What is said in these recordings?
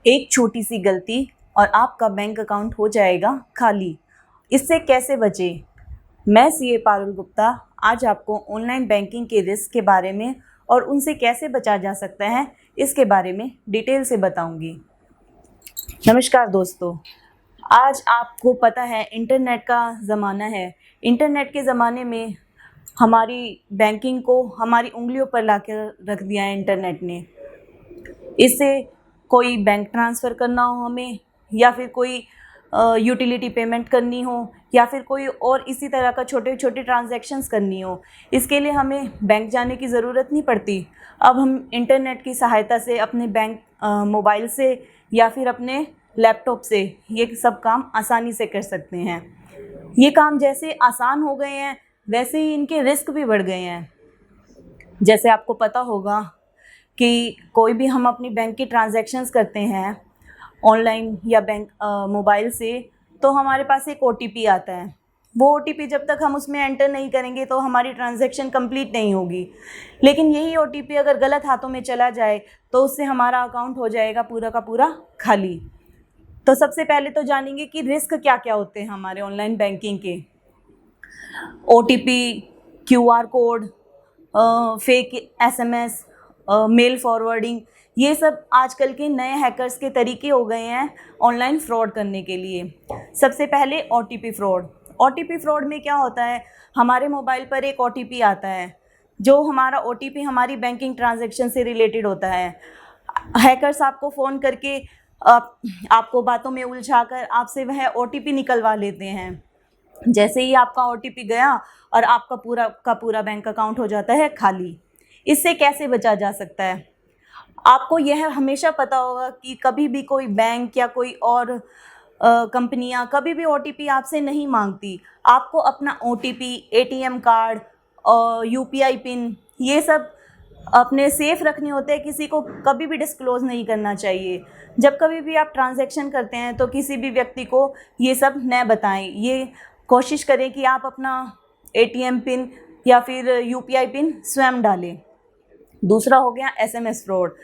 एक छोटी सी गलती और आपका बैंक अकाउंट हो जाएगा खाली। इससे कैसे बचें? मैं सीए पारुल गुप्ता आज आपको ऑनलाइन बैंकिंग के रिस्क के बारे में और उनसे कैसे बचा जा सकता है इसके बारे में डिटेल से बताऊंगी। नमस्कार दोस्तों, आज आपको पता है इंटरनेट का ज़माना है। इंटरनेट के ज़माने में हमारी बैंकिंग को हमारी उंगलियों पर लाकर रख दिया है इंटरनेट ने। इससे कोई बैंक ट्रांसफ़र करना हो हमें, या फिर कोई यूटिलिटी पेमेंट करनी हो, या फिर कोई और इसी तरह का छोटे छोटे ट्रांजैक्शंस करनी हो, इसके लिए हमें बैंक जाने की ज़रूरत नहीं पड़ती। अब हम इंटरनेट की सहायता से अपने बैंक मोबाइल से या फिर अपने लैपटॉप से ये सब काम आसानी से कर सकते हैं। ये काम जैसे आसान हो गए हैं वैसे ही इनके रिस्क भी बढ़ गए हैं। जैसे आपको पता होगा कि कोई भी हम अपनी बैंक की ट्रांजैक्शंस करते हैं ऑनलाइन या बैंक मोबाइल से, तो हमारे पास एक ओटीपी आता है। वो ओटीपी जब तक हम उसमें एंटर नहीं करेंगे तो हमारी ट्रांजैक्शन कंप्लीट नहीं होगी। लेकिन यही ओटीपी अगर गलत हाथों में चला जाए तो उससे हमारा अकाउंट हो जाएगा पूरा का पूरा खाली। तो सबसे पहले तो जानेंगे कि रिस्क क्या क्या होते हैं हमारे ऑनलाइन बैंकिंग के। OTP, QR code, fake SMS, mail forwarding, ये सब आजकल के नए हैकर्स के तरीके हो गए हैं ऑनलाइन फ्रॉड करने के लिए। सबसे पहले ओटीपी फ्रॉड। ओटीपी फ्रॉड में क्या होता है, हमारे मोबाइल पर एक ओटीपी आता है। जो हमारा ओटीपी हमारी बैंकिंग ट्रांजैक्शन से रिलेटेड होता है। हैकर्स आपको फ़ोन करके आपको बातों में उलझाकर आपसे वह ओटीपी निकलवा लेते हैं। जैसे ही आपका ओटीपी गया और आपका पूरा का पूरा बैंक अकाउंट हो जाता है खाली। इससे कैसे बचा जा सकता है? आपको यह हमेशा पता होगा कि कभी भी कोई बैंक या कोई और कंपनियां कभी भी ओटीपी आपसे नहीं मांगती। आपको अपना ओटीपी, एटीएम कार्ड और यूपीआई पिन, ये सब अपने सेफ रखने होते हैं। किसी को कभी भी डिस्क्लोज़ नहीं करना चाहिए। जब कभी भी आप ट्रांजैक्शन करते हैं तो किसी भी व्यक्ति को ये सब न बताएं। ये कोशिश करें कि आप अपना एटीएम पिन या फिर यूपीआई पिन स्वयं डालें। दूसरा हो गया एसएमएस फ्रॉड।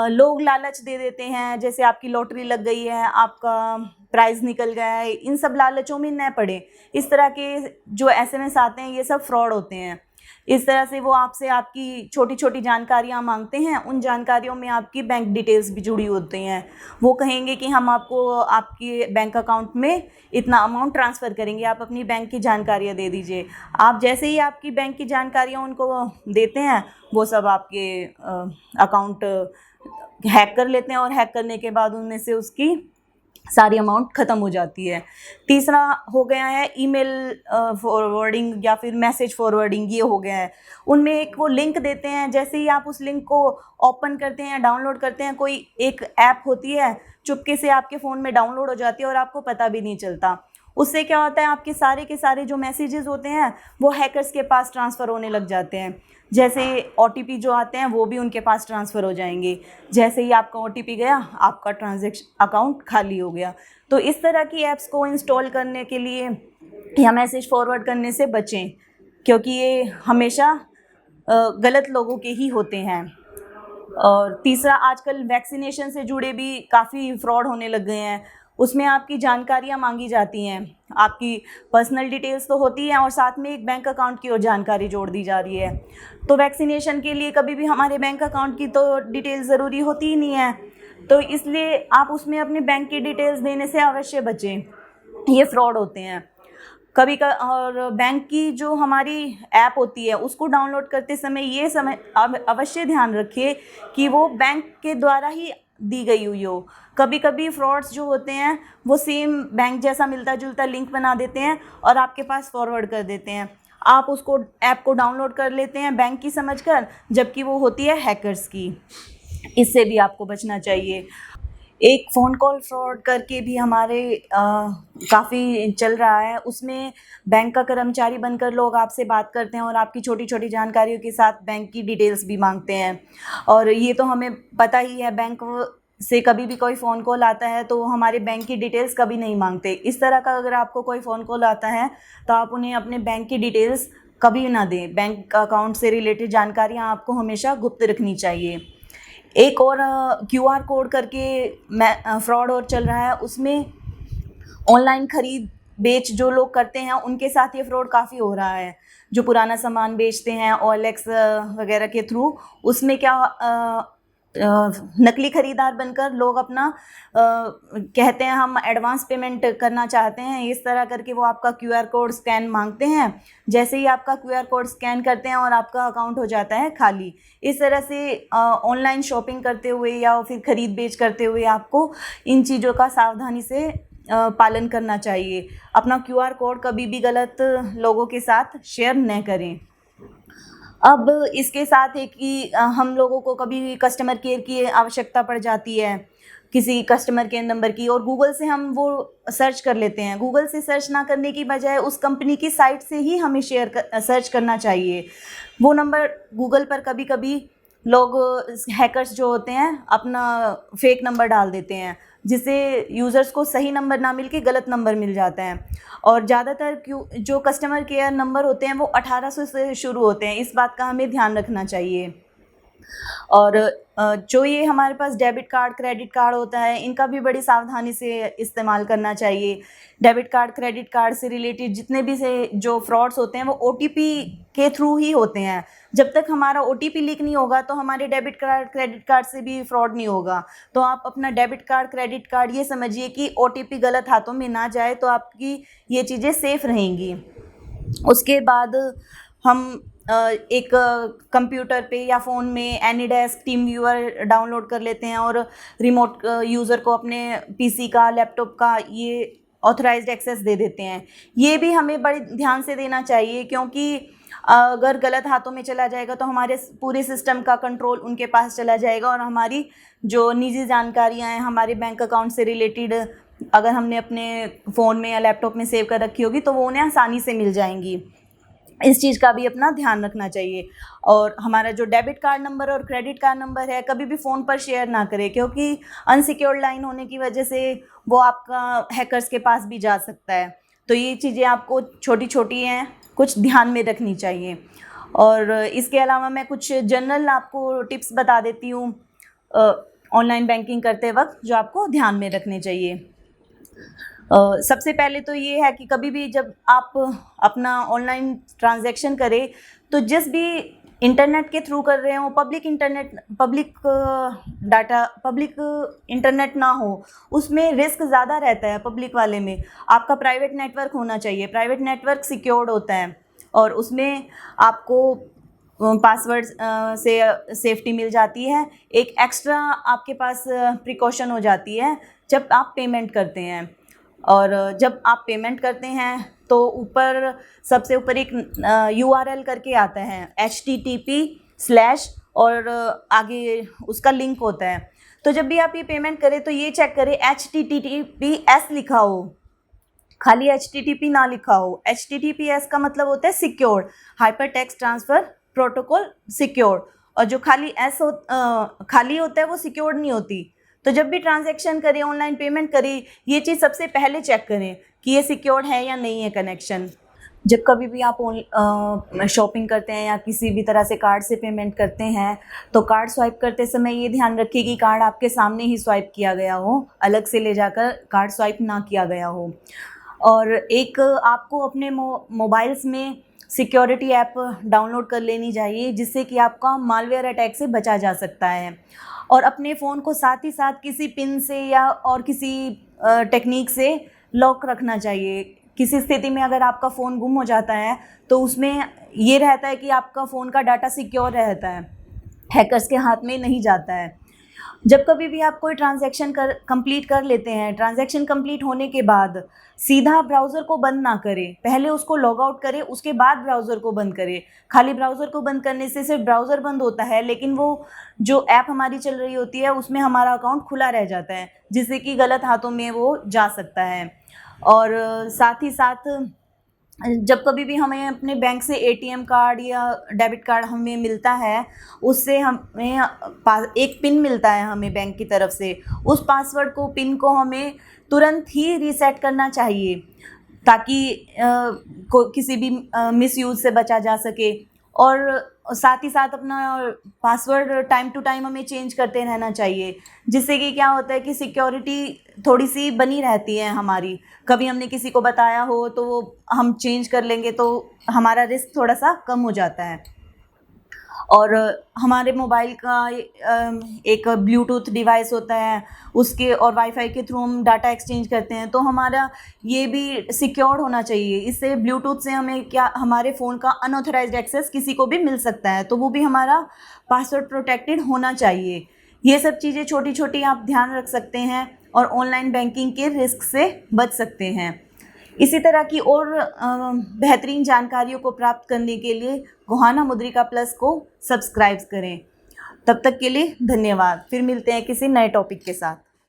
लोग लालच दे देते हैं, जैसे आपकी लॉटरी लग गई है, आपका प्राइज़ निकल गया है। इन सब लालचों में न पड़े। इस तरह के जो एसएमएस आते हैं ये सब फ्रॉड होते हैं। इस तरह से वो आपसे आपकी छोटी छोटी जानकारियां मांगते हैं। उन जानकारियों में आपकी बैंक डिटेल्स भी जुड़ी होती हैं। वो कहेंगे कि हम आपको आपके बैंक अकाउंट में इतना अमाउंट ट्रांसफ़र करेंगे, आप अपनी बैंक की जानकारियां दे दीजिए। आप जैसे ही आपकी बैंक की जानकारियां उनको देते हैं, वो सब आपके अकाउंट हैक कर लेते हैं, और हैक करने के बाद उनमें से उसकी सारी अमाउंट ख़त्म हो जाती है। तीसरा हो गया है ईमेल फॉरवर्डिंग या फिर मैसेज फॉरवर्डिंग। ये हो गया है, उनमें एक वो लिंक देते हैं। जैसे ही आप उस लिंक को ओपन करते हैं, डाउनलोड करते हैं, कोई एक ऐप होती है चुपके से आपके फ़ोन में डाउनलोड हो जाती है और आपको पता भी नहीं चलता। उससे क्या होता है, आपके सारे के सारे जो मैसेजेस होते हैं वो हैकर्स के पास ट्रांसफ़र होने लग जाते हैं। जैसे ओटीपी जो आते हैं वो भी उनके पास ट्रांसफ़र हो जाएंगे। जैसे ही आपका ओटीपी गया, आपका ट्रांजैक्शन अकाउंट खाली हो गया। तो इस तरह की ऐप्स को इंस्टॉल करने के लिए या मैसेज फॉरवर्ड करने से बचें, क्योंकि ये हमेशा गलत लोगों के ही होते हैं। और तीसरा, आजकल वैक्सीनेशन से जुड़े भी काफ़ी फ्रॉड होने लग गए हैं। उसमें आपकी जानकारियां मांगी जाती हैं। आपकी पर्सनल डिटेल्स तो होती हैं और साथ में एक बैंक अकाउंट की और जानकारी जोड़ दी जा रही है। तो वैक्सीनेशन के लिए कभी भी हमारे बैंक अकाउंट की तो डिटेल्स ज़रूरी होती ही नहीं है। तो इसलिए आप उसमें अपने बैंक की डिटेल्स देने से अवश्य बचें। ये फ्रॉड होते हैं कभी का। और बैंक की जो हमारी ऐप होती है उसको डाउनलोड करते समय ये समय अवश्य ध्यान रखिए कि वो बैंक के द्वारा ही दी गई हुई हो। कभी कभी फ्रॉड्स जो होते हैं वो सेम बैंक जैसा मिलता जुलता लिंक बना देते हैं और आपके पास फॉरवर्ड कर देते हैं। आप उसको ऐप को डाउनलोड कर लेते हैं बैंक की समझकर, जबकि वो होती है हैकर्स की। इससे भी आपको बचना चाहिए। एक फ़ोन कॉल फ्रॉड करके भी हमारे काफ़ी चल रहा है। उसमें बैंक का कर्मचारी बनकर लोग आपसे बात करते हैं और आपकी छोटी छोटी जानकारियों के साथ बैंक की डिटेल्स भी मांगते हैं। और ये तो हमें पता ही है, बैंक से कभी भी कोई फ़ोन कॉल आता है तो वो हमारे बैंक की डिटेल्स कभी नहीं मांगते। इस तरह का अगर आपको कोई फ़ोन कॉल आता है तो आप उन्हें अपने बैंक की डिटेल्स कभी ना दें। बैंक अकाउंट से रिलेटेड जानकारियाँ आपको हमेशा गुप्त रखनी चाहिए। एक और क्यूआर कोड करके फ्रॉड और चल रहा है, उसमें ऑनलाइन खरीद बेच जो लोग करते हैं उनके साथ ये फ्रॉड काफ़ी हो रहा है। जो पुराना सामान बेचते हैं OLX वगैरह के थ्रू, उसमें क्या नकली खरीदार बनकर लोग अपना कहते हैं हम एडवांस पेमेंट करना चाहते हैं, इस तरह करके वो आपका क्यूआर कोड स्कैन मांगते हैं। जैसे ही आपका क्यूआर कोड स्कैन करते हैं और आपका अकाउंट हो जाता है खाली। इस तरह से ऑनलाइन शॉपिंग करते हुए या फिर खरीद बेच करते हुए आपको इन चीज़ों का सावधानी से पालन करना चाहिए। अपना क्यूआर कोड कभी भी गलत लोगों के साथ शेयर न करें। अब इसके साथ है कि हम लोगों को कभी कस्टमर केयर की आवश्यकता पड़ जाती है, किसी कस्टमर केयर नंबर की, और गूगल से हम वो सर्च कर लेते हैं। गूगल से सर्च ना करने की बजाय उस कंपनी की साइट से ही हमें सर्च करना चाहिए। वो नंबर गूगल पर कभी कभी लोग हैकर्स जो होते हैं अपना फेक नंबर डाल देते हैं, जिससे यूज़र्स को सही नंबर ना मिल के गलत नंबर मिल जाता है। और ज़्यादातर जो कस्टमर केयर नंबर होते हैं वो 1800 से शुरू होते हैं, इस बात का हमें ध्यान रखना चाहिए। और जो ये हमारे पास डेबिट कार्ड क्रेडिट कार्ड होता है, इनका भी बड़ी सावधानी से इस्तेमाल करना चाहिए। डेबिट कार्ड क्रेडिट कार्ड से रिलेटेड जितने भी से जो फ्रॉड्स होते हैं वो OTP के थ्रू ही होते हैं। जब तक हमारा OTP लीक नहीं होगा तो हमारे डेबिट कार्ड क्रेडिट कार्ड से भी फ्रॉड नहीं होगा। तो आप अपना डेबिट कार्ड क्रेडिट कार्ड ये समझिए कि OTP गलत हाथों में ना जाए, तो आपकी ये चीज़ें सेफ़ रहेंगी। उसके बाद हम एक कंप्यूटर पे या फ़ोन में एनीडेस्क टीम व्यूअर डाउनलोड कर लेते हैं और रिमोट यूज़र को अपने PC का लैपटॉप का ये ऑथराइज्ड एक्सेस दे देते हैं। ये भी हमें बड़े ध्यान से देना चाहिए, क्योंकि अगर गलत हाथों में चला जाएगा तो हमारे पूरे सिस्टम का कंट्रोल उनके पास चला जाएगा और हमारी जो निजी जानकारियां हैं हमारे बैंक अकाउंट से रिलेटेड अगर हमने अपने फ़ोन में या लैपटॉप में सेव कर रखी होगी तो वो उन्हें आसानी से मिल जाएंगी। इस चीज़ का भी अपना ध्यान रखना चाहिए। और हमारा जो डेबिट कार्ड नंबर और क्रेडिट कार्ड नंबर है कभी भी फ़ोन पर शेयर ना करें, क्योंकि अनसिक्योर्ड लाइन होने की वजह से वो आपका हैकर्स के पास भी जा सकता है। तो ये चीज़ें आपको छोटी छोटी हैं, कुछ ध्यान में रखनी चाहिए। और इसके अलावा मैं कुछ जनरल आपको टिप्स बता देती हूँ ऑनलाइन बैंकिंग करते वक्त, जो आपको ध्यान में रखने चाहिए। सबसे पहले तो ये है कि कभी भी जब आप अपना ऑनलाइन ट्रांजैक्शन करें तो जिस भी इंटरनेट के थ्रू कर रहे हो पब्लिक इंटरनेट ना हो, उसमें रिस्क ज़्यादा रहता है। पब्लिक वाले में आपका प्राइवेट नेटवर्क होना चाहिए। प्राइवेट नेटवर्क सिक्योर्ड होता है और उसमें आपको पासवर्ड से सेफ्टी मिल जाती है। एक एक्स्ट्रा आपके पास प्रिकॉशन हो जाती है जब आप पेमेंट करते हैं। और जब आप पेमेंट करते हैं तो ऊपर सबसे ऊपर एक URL करके आता है http/ और आगे उसका लिंक होता है। तो जब भी आप ये पेमेंट करें तो ये चेक करें HTTPS लिखा हो, खाली HTTP ना लिखा हो। HTTPS का मतलब होता है secured, hyper text transfer protocol secured, और जो खाली खाली होता है वो सिक्योर्ड नहीं होती। तो जब भी ट्रांजैक्शन करें, ऑनलाइन पेमेंट करें, ये चीज़ सबसे पहले चेक करें कि ये सिक्योर्ड है या नहीं है कनेक्शन। जब कभी भी आप शॉपिंग करते हैं या किसी भी तरह से कार्ड से पेमेंट करते हैं तो कार्ड स्वाइप करते समय ये ध्यान रखिए कि कार्ड आपके सामने ही स्वाइप किया गया हो, अलग से ले जाकर कार्ड स्वाइप ना किया गया हो। और एक आपको अपने मोबाइल्स में सिक्योरिटी ऐप डाउनलोड कर लेनी चाहिए, जिससे कि आपका मालवेयर अटैक से बचा जा सकता है। और अपने फ़ोन को साथ ही साथ किसी पिन से या और किसी टेक्निक से लॉक रखना चाहिए। किसी स्थिति में अगर आपका फ़ोन गुम हो जाता है तो उसमें ये रहता है कि आपका फ़ोन का डाटा सिक्योर रहता है, हैकर्स के हाथ में नहीं जाता है। जब कभी भी आप कोई ट्रांजैक्शन कंप्लीट कर लेते हैं, ट्रांजैक्शन कंप्लीट होने के बाद सीधा ब्राउज़र को बंद ना करें, पहले उसको लॉग आउट करें, उसके बाद ब्राउज़र को बंद करें। खाली ब्राउज़र को बंद करने से सिर्फ ब्राउज़र बंद होता है, लेकिन वो जो ऐप हमारी चल रही होती है उसमें हमारा अकाउंट खुला रह जाता है, जिससे कि गलत हाथों में वो जा सकता है। और साथ ही साथ जब कभी भी हमें अपने बैंक से ATM कार्ड या डेबिट कार्ड हमें मिलता है, उससे हमें एक पिन मिलता है हमें बैंक की तरफ से। उस पासवर्ड को, पिन को हमें तुरंत ही रीसेट करना चाहिए ताकि किसी भी मिसयूज़ से बचा जा सके। और साथ ही साथ अपना पासवर्ड टाइम टू टाइम हमें चेंज करते रहना चाहिए, जिससे कि क्या होता है कि सिक्योरिटी थोड़ी सी बनी रहती है हमारी। कभी हमने किसी को बताया हो तो वो हम चेंज कर लेंगे तो हमारा रिस्क थोड़ा सा कम हो जाता है। और हमारे मोबाइल का एक ब्लूटूथ डिवाइस होता है, उसके और वाईफाई के थ्रू हम डाटा एक्सचेंज करते हैं, तो हमारा ये भी सिक्योर्ड होना चाहिए। इससे ब्लूटूथ से हमें क्या, हमारे फ़ोन का अनऑथराइज्ड एक्सेस किसी को भी मिल सकता है, तो वो भी हमारा पासवर्ड प्रोटेक्टेड होना चाहिए। ये सब चीज़ें छोटी छोटी आप ध्यान रख सकते हैं और ऑनलाइन बैंकिंग के रिस्क से बच सकते हैं। इसी तरह की और बेहतरीन जानकारियों को प्राप्त करने के लिए गोहाना मुद्रिका प्लस को सब्सक्राइब करें। तब तक के लिए धन्यवाद। फिर मिलते हैं किसी नए टॉपिक के साथ।